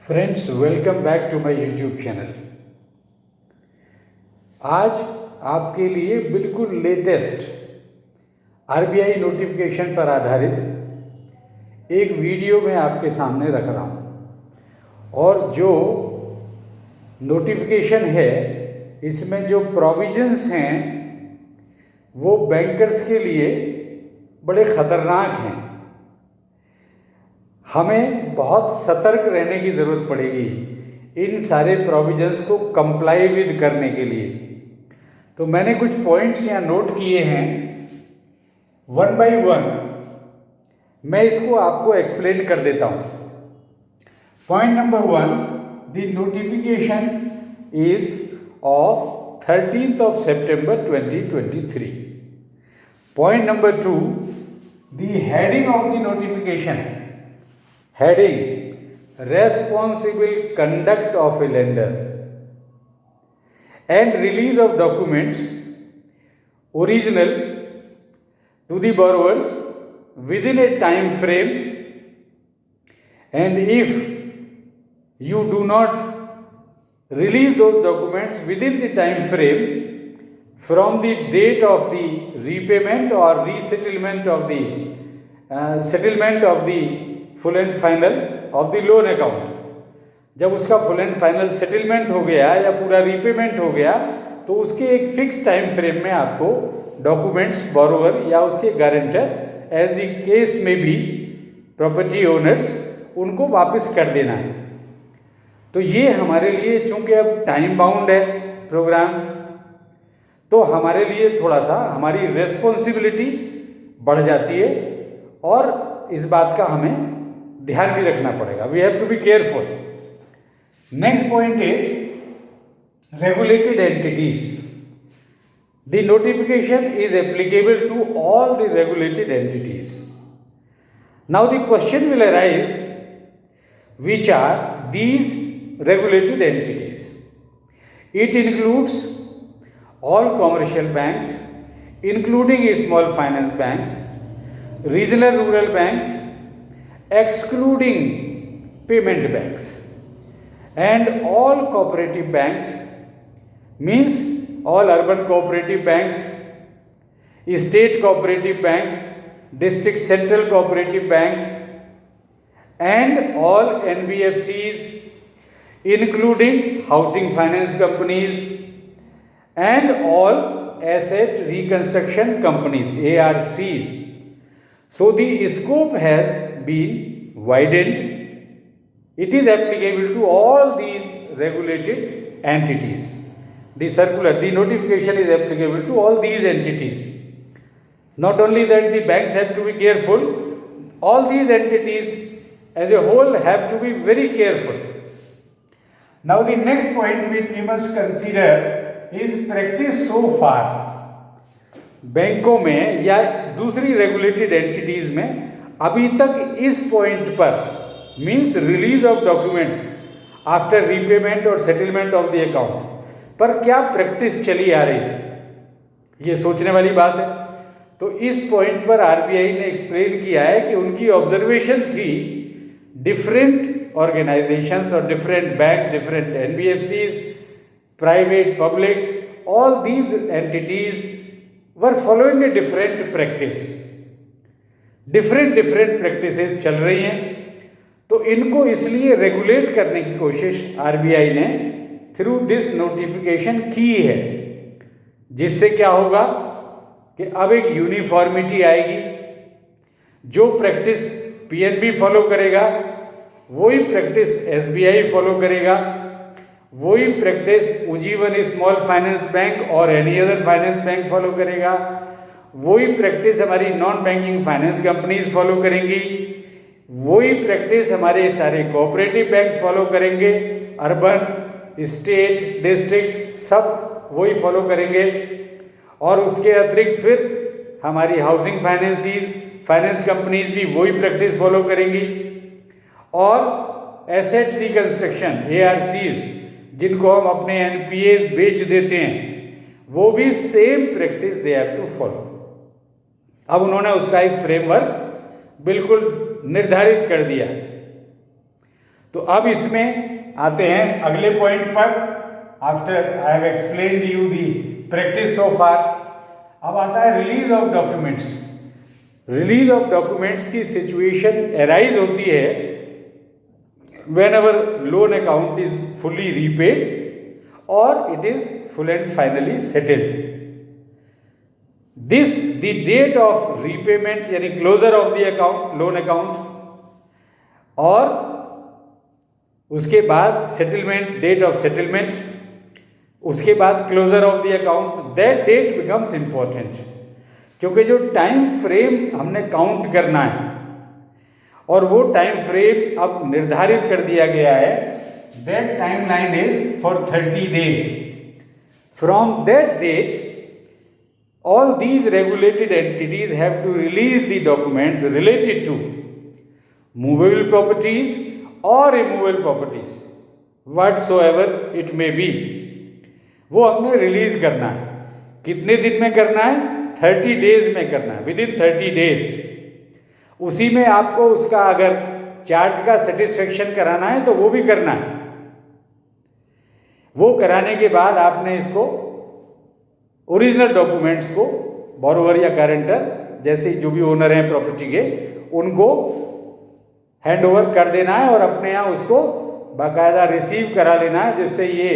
Friends, welcome back to my YouTube channel. आज आपके लिए बिल्कुल लेटेस्ट आरबीआई नोटिफिकेशन पर आधारित एक वीडियो मैं आपके सामने रख रहा हूँ। और जो नोटिफिकेशन है इसमें जो प्रोविजंस हैं वो बैंकर्स के लिए बड़े ख़तरनाक हैं। हमें बहुत सतर्क रहने की ज़रूरत पड़ेगी इन सारे प्रोविजंस को कंप्लाई विद करने के लिए। तो मैंने कुछ पॉइंट्स यहाँ नोट किए हैं, वन बाय वन मैं इसको आपको एक्सप्लेन कर देता हूँ। Point number 1, the notification is of 13th of September 2023. Point number 2, the heading of the notification. Heading: Responsible conduct of a lender and release of documents original to the borrowers within a time frame, and if you do not release those documents within the time frame from the date of the repayment or resettlement of the settlement of the full and final of the loan account, जब उसका full and final settlement हो गया या पूरा repayment हो गया तो उसके एक फिक्स टाइम फ्रेम में आपको डॉक्यूमेंट्स बोरोवर या उसके गारंटर एज द केस में भी प्रॉपर्टी ओनर्स उनको वापस कर देना है। तो ये हमारे लिए चूंकि अब टाइम बाउंड है प्रोग्राम, तो हमारे लिए थोड़ा सा हमारी रेस्पॉन्सिबिलिटी बढ़ जाती है और इस बात का हमें ध्यान भी रखना पड़ेगा। We have to be careful. Next point is regulated entities. The notification is applicable to all the regulated entities. Now the question will arise, which are these regulated entities? It includes all commercial banks, including small finance banks, regional rural banks, excluding payment banks, and all cooperative banks, means all urban cooperative banks, state cooperative banks, district central cooperative banks, and all NBFCs, including housing finance companies and all asset reconstruction companies, ARCs. So the scope has been widened. It is applicable to all these regulated entities. The circular, the notification is applicable to all these entities. Not only that, the banks have to be careful, all these entities as a whole have to be very careful. Now the next point which we must consider is practice so far. बैंकों में या दूसरी regulated entities में अभी तक इस point पर, means release of documents after repayment और सेटलमेंट ऑफ द अकाउंट पर क्या प्रैक्टिस चली आ रही है, ये सोचने वाली बात है। तो इस पॉइंट पर आरबीआई ने एक्सप्लेन किया है कि उनकी ऑब्जर्वेशन थी डिफरेंट ऑर्गेनाइजेशंस और different bank, different NBFCs, private, public, all these entities were following a different practice. Different practices चल रही हैं, तो इनको इसलिए रेगुलेट करने की कोशिश आरबीआई ने थ्रू दिस नोटिफिकेशन की है, जिससे क्या होगा कि अब एक यूनिफॉर्मिटी आएगी। जो प्रैक्टिस पीएनबी फॉलो करेगा वही प्रैक्टिस एसबीआई फॉलो करेगा, वही practice Ujjivan small finance bank और any other finance bank follow करेगा, वही प्रैक्टिस हमारी non banking finance companies follow करेंगी, वही प्रैक्टिस हमारे सारे कोऑपरेटिव बैंक्स फॉलो करेंगे, अर्बन, स्टेट, डिस्ट्रिक्ट सब वही फॉलो करेंगे। और उसके अतिरिक्त फिर हमारी हाउसिंग फाइनेंस कंपनीज भी वही प्रैक्टिस फॉलो करेंगी। और एसेट रिकंस्ट्रक्शन, ARCs, जिनको हम अपने NPAs बेच देते हैं, वो भी same practice they have to follow. अब उन्होंने उसका एक फ्रेमवर्क बिल्कुल निर्धारित कर दिया। तो अब इसमें आते हैं अगले पॉइंट पर। After I have explained you the practice so far, अब आता है release of documents. Release of documents की सिचुएशन अराइज होती है whenever loan account is fully repaid or it is full and finally settled. This the date of repayment यानी closure of the account, loan account, और उसके बाद settlement, date of settlement, उसके बाद closure of the account, that date becomes important, क्योंकि जो time frame हमने count करना है और वो टाइम फ्रेम अब निर्धारित कर दिया गया है, that time line is for 30 days। From that date all these regulated entities have to release the documents related to movable properties or immovable properties whatsoever it may be। वो हमने release करना है। कितने दिन में करना है? 30 days में करना है, विदिन 30 days। उसी में आपको उसका अगर चार्ज का सेटिस्फेक्शन कराना है तो वो भी करना है। वो कराने के बाद आपने इसको ओरिजिनल डॉक्यूमेंट्स को बोरोवर या गारंटर जैसे जो भी ओनर हैं प्रॉपर्टी के, उनको हैंड ओवर कर देना है और अपने यहाँ उसको बाकायदा रिसीव करा लेना है, जिससे ये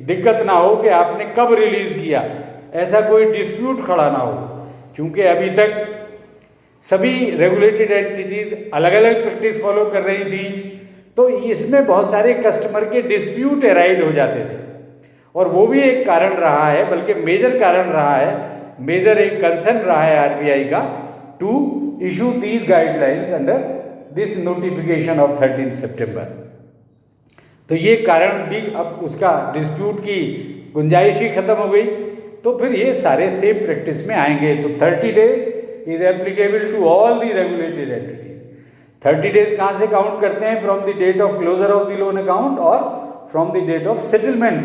दिक्कत ना हो कि आपने कब रिलीज किया, ऐसा कोई डिस्प्यूट खड़ा ना हो। क्योंकि अभी तक सभी रेगुलेटेड एंटिटीज अलग अलग प्रैक्टिस फॉलो कर रही थी, तो इसमें बहुत सारे कस्टमर के डिस्प्यूट अराइज हो जाते थे, और वो भी एक कारण रहा है, बल्कि मेजर कारण रहा है, मेजर एक कंसर्न रहा है आरबीआई का, to issue these guidelines under this notification of 13 September. तो ये कारण भी अब उसका डिस्प्यूट की गुंजाइश ही खत्म हो गई, तो फिर ये सारे सेम प्रैक्टिस में आएंगे। तो 30 days is applicable to all the regulated entities. 30 days कहाँ से काउंट करते हैं? From the date of closure of the loan account और from the date of settlement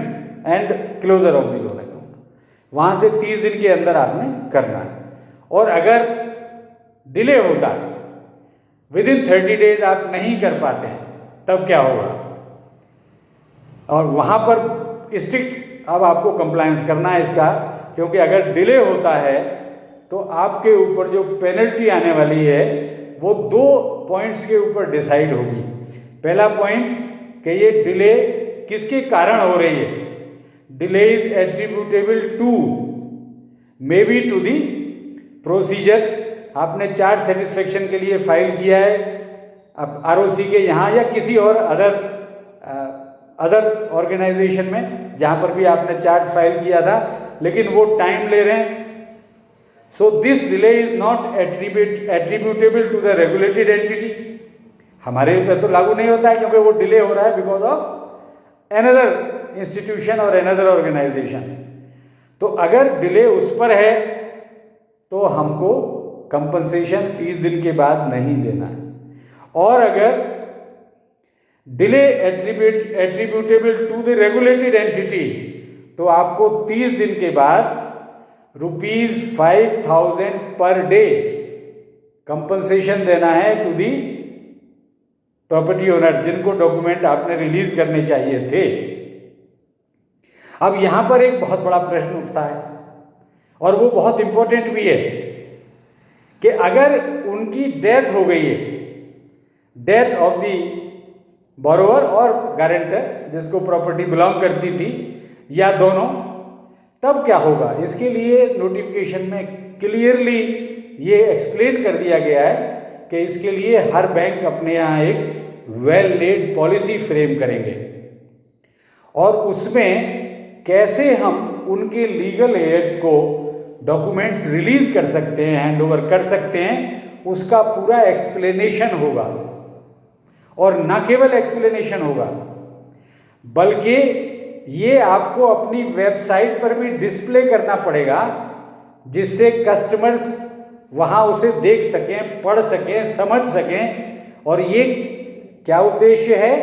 and closure of the loan account. वहां से 30 दिन के अंदर आपने करना है। और अगर डिले होता है, विदिन 30 days आप नहीं कर पाते हैं, तब क्या होगा? और वहां पर स्ट्रिक्ट अब आपको कंप्लायंस करना है इसका, क्योंकि अगर डिले होता है तो आपके ऊपर जो पेनल्टी आने वाली है वो 2 पॉइंट्स के ऊपर डिसाइड होगी। पहला पॉइंट कि ये डिले किसके कारण हो रही है। Delay is attributable to may be to the procedure. आपने चार्ज सेटिस्फेक्शन के लिए फाइल किया है अब आरओसी के यहाँ या किसी और अदर ऑर्गेनाइजेशन में जहाँ पर भी आपने चार्ज फाइल किया था, लेकिन वो टाइम ले रहे हैं। So this delay is not attributable to the regulated entity. हमारे पे तो लागू नहीं होता है, क्योंकि वो डिले हो रहा है बिकॉज ऑफ एनदर इंस्टीट्यूशन और अनदर ऑर्गेनाइजेशन। तो अगर डिले उस पर है तो हमको कंपनसेशन 30 दिन के बाद नहीं देना है, और अगर delay attributable to the regulated entity तो आपको 30 दिन के बाद ₹5000 पर डे कंपनसेशन देना है टू दी प्रॉपर्टी ओनर, जिनको डॉक्यूमेंट आपने रिलीज करने चाहिए थे। अब यहां पर एक बहुत बड़ा प्रश्न उठता है, और वो बहुत इंपॉर्टेंट भी है, कि अगर उनकी डेथ हो गई है, डेथ ऑफ दी बोरोवर और गारंटर जिसको प्रॉपर्टी बिलोंग करती थी, या दोनों, तब क्या होगा? इसके लिए नोटिफिकेशन में क्लियरली ये एक्सप्लेन कर दिया गया है कि इसके लिए हर बैंक अपने यहाँ एक वेल लेड पॉलिसी फ्रेम करेंगे, और उसमें कैसे हम उनके लीगल हेयर्स को डॉक्यूमेंट्स रिलीज कर सकते हैं, हैंड ओवर कर सकते हैं, उसका पूरा एक्सप्लेनेशन होगा। और न केवल एक्सप्लेनेशन होगा, बल्कि ये आपको अपनी वेबसाइट पर भी डिस्प्ले करना पड़ेगा, जिससे कस्टमर्स वहाँ उसे देख सकें, पढ़ सकें, समझ सकें। और ये क्या उद्देश्य है?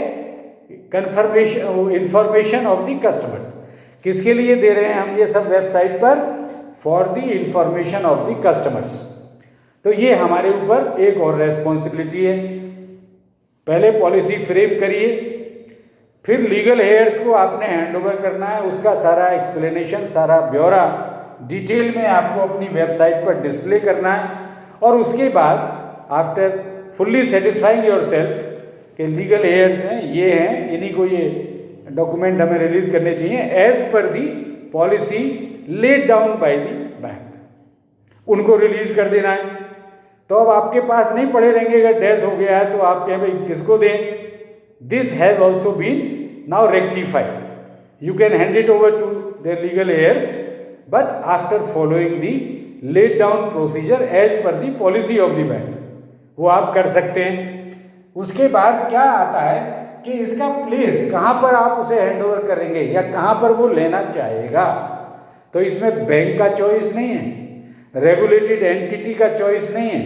Confirmation, information of the customers. किसके लिए दे रहे हैं हम ये सब वेबसाइट पर? For the information of the customers. तो ये हमारे ऊपर एक और रेस्पॉन्सिबिलिटी है। पहले पॉलिसी फ्रेम करिए, फिर लीगल हेयर्स को आपने हैंडओवर करना है, उसका सारा एक्सप्लेनेशन, सारा ब्यौरा डिटेल में आपको अपनी वेबसाइट पर डिस्प्ले करना है। और उसके बाद after fully satisfying your self कि लीगल हेयर्स हैं, ये हैं, इन्हीं को ये डॉक्यूमेंट हमें रिलीज करने चाहिए as per the policy laid down by the bank, उनको रिलीज कर देना है। तो अब आपके पास नहीं पड़े रहेंगे, अगर डेथ हो गया है तो आप कहें भाई किसको दें। This has also been now rectified, you can hand it over to their legal heirs but after following the laid down procedure as per the policy of the bank, वो आप कर सकते हैं। उसके बाद क्या आता है कि इसका प्लेस कहाँ पर आप उसे हैंडओवर करेंगे या कहाँ पर वो लेना चाहेगा। तो इसमें बैंक का चॉइस नहीं है, रेगुलेटेड एंटिटी का चॉइस नहीं है,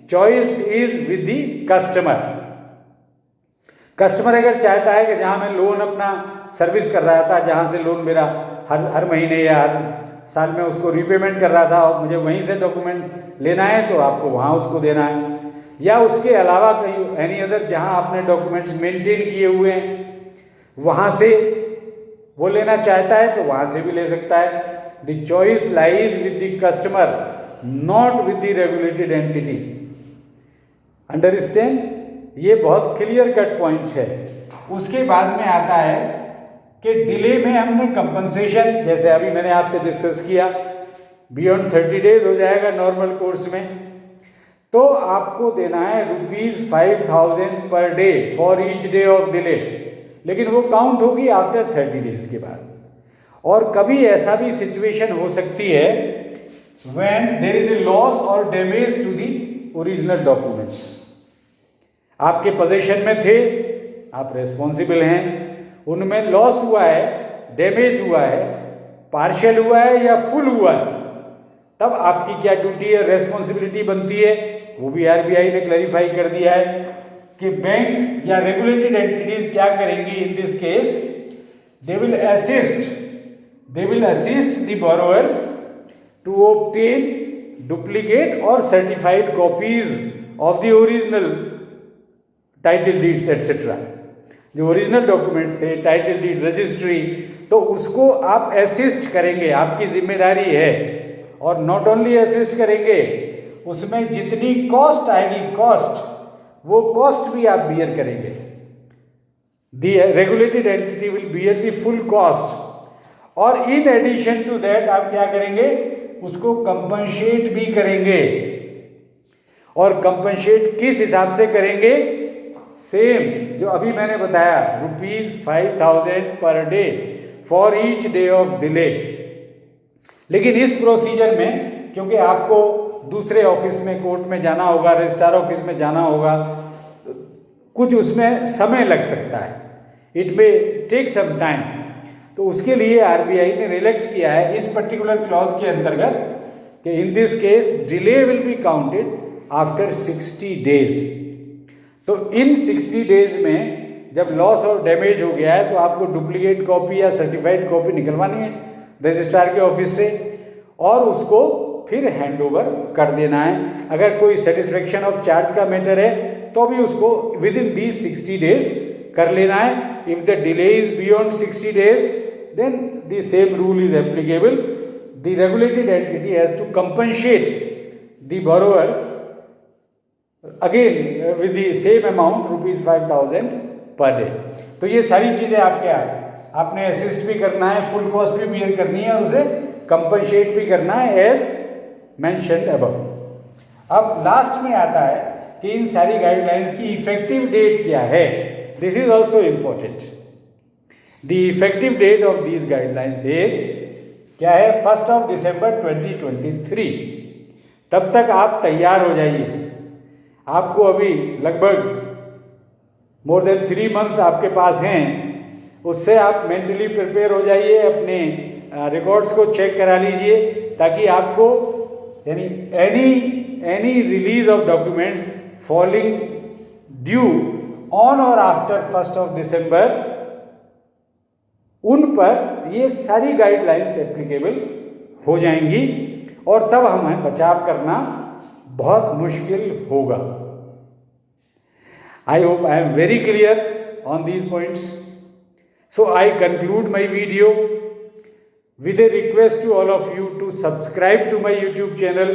choice is with the customer. Customer अगर चाहता है कि जहाँ मैं लोन अपना सर्विस कर रहा था, जहाँ से लोन मेरा हर महीने या हर साल में उसको रीपेमेंट कर रहा था और मुझे वहीं से डॉक्यूमेंट लेना है, तो आपको वहाँ उसको देना है। या उसके अलावा कहीं एनी अदर जहाँ आपने डॉक्यूमेंट्स मेंटेन किए हुए हैं वहाँ से वो लेना चाहता है तो वहाँ से भी ले सकता है। The choice lies with the customer not with the regulated entity. Understand, ये बहुत क्लियर कट पॉइंट है। उसके बाद में आता है कि डिले में हमने कंपनसेशन, जैसे अभी मैंने आपसे डिस्कस किया, बियॉन्ड 30 डेज हो जाएगा नॉर्मल कोर्स में, तो आपको देना है ₹5000 per day for each day of delay, लेकिन वो काउंट होगी आफ्टर 30 डेज के बाद। और कभी ऐसा भी सिचुएशन हो सकती है when there is a loss और damage to the original documents, आपके पोजीशन में थे, आप रेस्पॉन्सिबल हैं, उनमें लॉस हुआ है, डैमेज हुआ है, पार्शियल हुआ है या फुल हुआ है, तब आपकी क्या ड्यूटी है, रेस्पॉन्सिबिलिटी बनती है, वो भी आरबीआई ने क्लैरिफाई कर दिया है कि बैंक या रेगुलेटेड एंटिटीज क्या करेंगी in this case, they will assist the borrowers to obtain duplicate और certified copies of the original title deeds etcetera. जो ओरिजिनल डॉक्यूमेंट्स थे, टाइटल डीड, रजिस्ट्री, तो उसको आप असिस्ट करेंगे, आपकी जिम्मेदारी है। और नॉट ओनली असिस्ट करेंगे, उसमें जितनी कॉस्ट आएगी, वो कॉस्ट भी आप बियर करेंगे। The regulated entity will bear the full cost. और इन एडिशन टू दैट आप क्या करेंगे, उसको कंपनसेट भी करेंगे। और कंपनसेट किस हिसाब से करेंगे, सेम जो अभी मैंने बताया, ₹5000 per day for each day of delay. लेकिन इस प्रोसीजर में क्योंकि आपको दूसरे ऑफिस में, कोर्ट में जाना होगा, रजिस्ट्रार ऑफिस में जाना होगा, कुछ उसमें समय लग सकता है, it may take some time. तो उसके लिए आरबीआई ने रिलैक्स किया है इस पर्टिकुलर क्लॉज के अंतर्गत कि इन this case delay will be counted after 60 days. तो इन 60 डेज में जब लॉस और डैमेज हो गया है तो आपको डुप्लीकेट कॉपी या सर्टिफाइड कॉपी निकलवानी है रजिस्ट्रार के ऑफिस से और उसको फिर हैंडओवर कर देना है। अगर कोई सेटिस्फेक्शन ऑफ चार्ज का मैटर है तो भी उसको विद इन दीज 60 डेज कर लेना है। If the delay is beyond 60 days then the same rule is applicable. The regulated entity has to compensate the borrowers again with the same amount ₹5000 per day. तो ये सारी चीज़ें आपने assist भी करना है, फुल कॉस्ट भी बियर करनी है और उसे कंपनसेट भी करना है एज मेंशन्ड अबव। अब लास्ट में आता है कि इन सारी गाइडलाइंस की इफेक्टिव डेट क्या है। This is also important. The effective date of these guidelines is क्या है, 1 दिसंबर 2023। तब तक आप तैयार हो जाइए। आपको अभी लगभग मोर देन 3 मंथ्स आपके पास हैं, उससे आप मेंटली प्रिपेयर हो जाइए, अपने रिकॉर्ड्स को चेक करा लीजिए ताकि आपको यानी any release of documents falling due on और आफ्टर 1 दिसंबर, उन पर ये सारी गाइडलाइंस एप्लीकेबल हो जाएंगी और तब हमें बचाव करना बहुत मुश्किल होगा। I hope I am very clear on these points. So I conclude my video with a request to all of you to subscribe to my YouTube channel.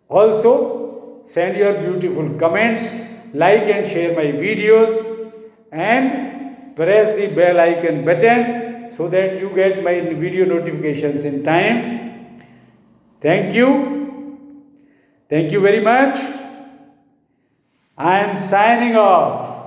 Also, send your beautiful comments, like and share my videos, and press the bell icon button so that you get my video notifications in time. Thank you. Thank you very much. I am signing off.